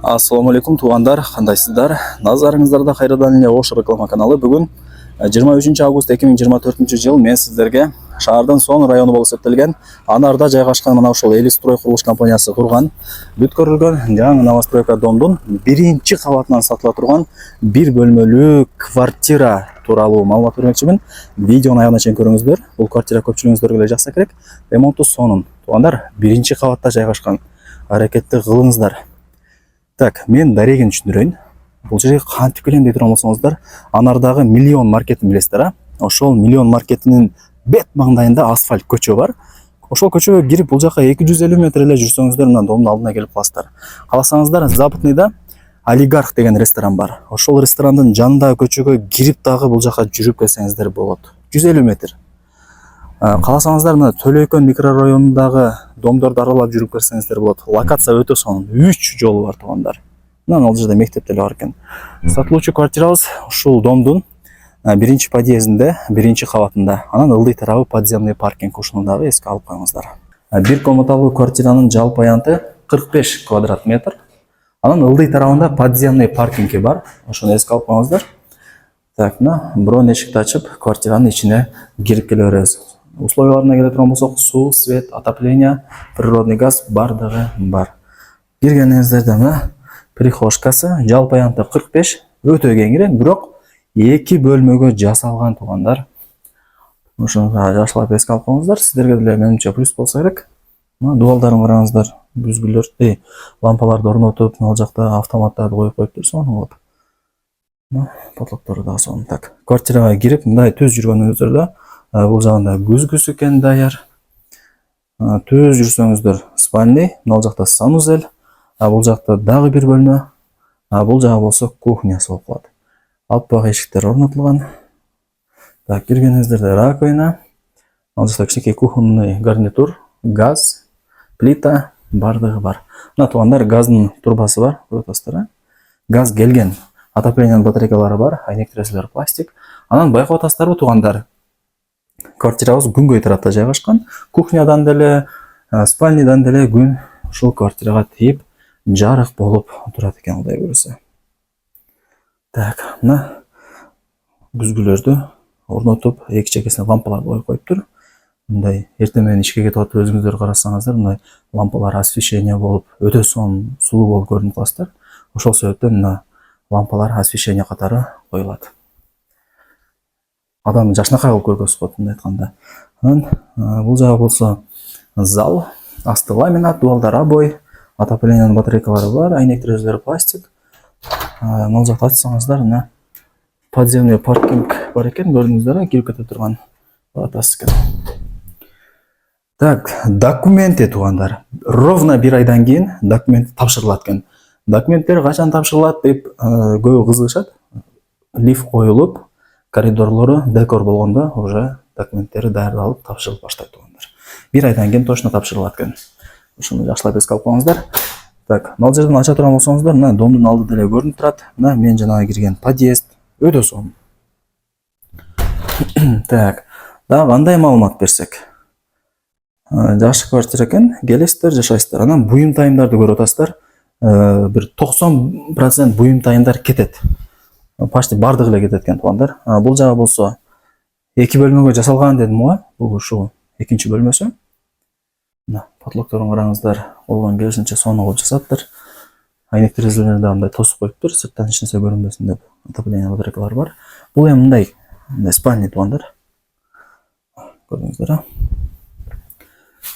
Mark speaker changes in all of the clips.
Speaker 1: Ассаламу алейкум туугандар, кандайсыздар? Назарыңыздарда кайрадан эле Ош реклама каналы. Бүгүн 23 август 2024 жыл мен сиздерге шаардын Соң району болуп эсептелген Анарда жайгашкан мына ушул Элистрой курулуш компаниясы курган бүткөрүлгөн жаңы новостройка домдун биринчи кабатынан сатыла турган бир бөлмөлүү квартира тууралуу маалымат бермекчимин. Видеону аягына чейин көрүңүздөр. Бул квартира көпчүлүгүңүздөргө эле жакса керек. Ремонтту сонун. Туугандар, биринчи кабатта жайгашкан. Аракетти кылыңыздар. Так, мен дарегин түшүндүрөйүн. Бул жерге кантип келем деп турган болсоңуздар, Анардагы Миллион маркетин билесиздер, а? Ошол Миллион маркетинин бет маңдайында асфальт көчө бар. Ошол көчөгө кирип, бул жака 250 метр эле жүрсөңүздөр, мына домдун алдына келип каласыздар. Кааласаңыздар, Западныйда Олигарх деген ресторан бар. Ошол ресторандын жанындагы көчөгө кирип дагы бул жака жүрүп келсеңиздер болот. 150 метр. Кааласаңыздар, мына Төлөйкөн микрорайонундагы домдорду аралап жүрүп көрсөңүздөр болот. Локация өтө сонун. 3 жолу бар туугандар. Мына ал жерде мектеп деле бар экен. Сатылуучу квартирабыз ушул домдун биринчи подъездинде, биринчи кабатында. Анан ылдый тарабы подземный паркинг, ушуну дагы эске алып коюңуздар. Бир комнаталуу квартиранын жалпы аянты 45 квадрат метр. Анан ылдый тарабында подземный паркинги бар. Ошону эске алып коюңуздар. Так, мына бирок эшикти ачып, квартиранын ичине кирип келе беребиз. Условияларына келе турган болсок, суу, свет, отопление, природный газ бардыгы бар. Киргениңиздерде мына прихожкасы, жалпы аянты 45, өтө кеңири, бирок 2 бөлмөгө жасалган туугандар. Ошону жакшылап эске алып коюңуздар. Сиздерге деле менимче плюс болсо керек. Мына дубалдарын караңыздар, бүзгүлөр, лампаларды орнотуп, ал жакта автоматтарды коюп коюптур, сонун кылып. Мына потолоктору дагы сонун. Так, квартирага кирип, мындай түз жүргөнүңүздөрдө бул жагында күзгүсү экен даяр. Түз жүрсөңүздөр спальный, ал жакта санузел, бул жакта дагы бир бөлмө, бул жагы болсо кухнясы болуп калат. Аппак эшиктер орнотулган. Так, киргениңиздерде раковина, ал жакта кичинекей кухонный гарнитур, газ, плита бардыгы бар. Мына туугандар, газдын турбасы бар, көрүп атасыздар. Газ келген, отоплениянын батарейкалары бар, айнек терезелер пластик. Анан байкап атасыздарбы туугандар? Квартирабыз күнгөй тарапта жайгашкан. Кухнядан деле, спальныйдан деле күн ушул квартирага тийип, жарык болуп турат экен, Кудай буйруса. Так, мына бүзгүлөрдү орнотуп, эки чекесине лампаларды коюп коюптур. Мындай эртең менен ишке кетип атып өзүңүздөр карасаңыздар, мындай лампалар освещение болуп, өтө сонун, сулуу болуп көрүнүп каласыздар. Ошол себептен мына лампалар освещение катары коюлат. Адам жашнакай болуп көргөзүп мындай айтканда. Анан бул жагы болсо зал, асты ламинат, дубалдар обой, отоплениянын батарейкалары бар, айнек терезелери пластик. Ал жакта ачсаңыздар, мына подземный паркинг бар экен, көрдүңүздөр, кирип кете турган атасы экен. Так, документи туугандар. Ровно 1 айдан кийин документ тапшырылат экен. Документтер качан тапшырылат деп көбү кызыгышат. Лифт коюлуп, коридорлору декор болгондо уже документтери даярдалып тапшырылып баштайт туугандар. 1 айдан кийин точно тапшырылат экен. Ошону жакшылап эске алып коюңуздар. Так, ал жерден ача турган болсоңуздар, мына домдун алды деле көрүнүп турат. Мына мен жанагы кирген подъезд өтө сонун. Так, дагы кандай маалымат берсек? Жакшы квартира экен, келесиздер, жашайсыздар. Анан буюм тайымдарды көрүп атасыздар. Бир 90% буюм тайымдар кетет. Почти бардыгы эле кетет экен туугандар. Бул жагы болсо 2 бөлмөгө жасалган дедим го. Бул ушул экинчи бөлмөсү. Мына потолокторун караңыздар, колдон келишинче сонун кылып жасаптыр. Айнек терезелерди мындай тосуп коюптур, сырттан эч нерсе көрүнбөсүн деп. Отопление батарейкалары бар. Бул эми мындай спальный туугандар. Көрдүңүздөр, а?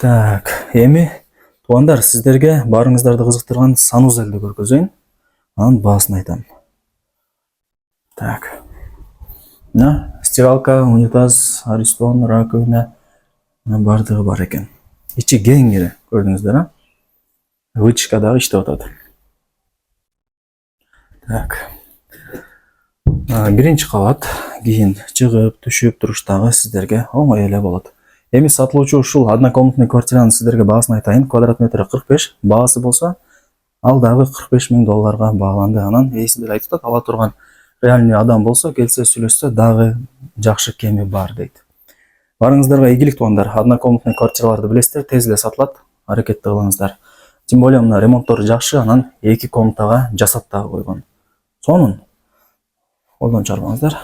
Speaker 1: Так, эми туугандар, сиздерге барыңыздарды кызыктырган санузелди көргөзөйүн. Анан баасын айтам. Так. Мына стиралка, унитаз, аристон, раковина бардыгы бар экен. Ичи кеңири, көрдүңүздөр, а? Вытяжка дагы иштеп атат. Так. Биринчи кабат, кийин чыгып, түшүп туруштагы сиздерге оңой эле болот. Эми сатылуучу ушул однокомнатный квартиранын сиздерге баасын айтайын. Квадрат метри 45, баасы болсо ал дагы $45,000 бааланды. Анан эси деле айтып атат, ала турган реальный адам болсо, келсе сүйлөшсө дагы жакшы кеми бар дейт. Барыңыздарга ийгилик туугандар. Однокомнатный квартираларды билесиздер, тез эле сатылат. Аракетти кылыңыздар. Тем более мына ремонттору жакшы, анан 2 комнатага жасап дагы койгон. Сонун колдон чыгарбаңыздар.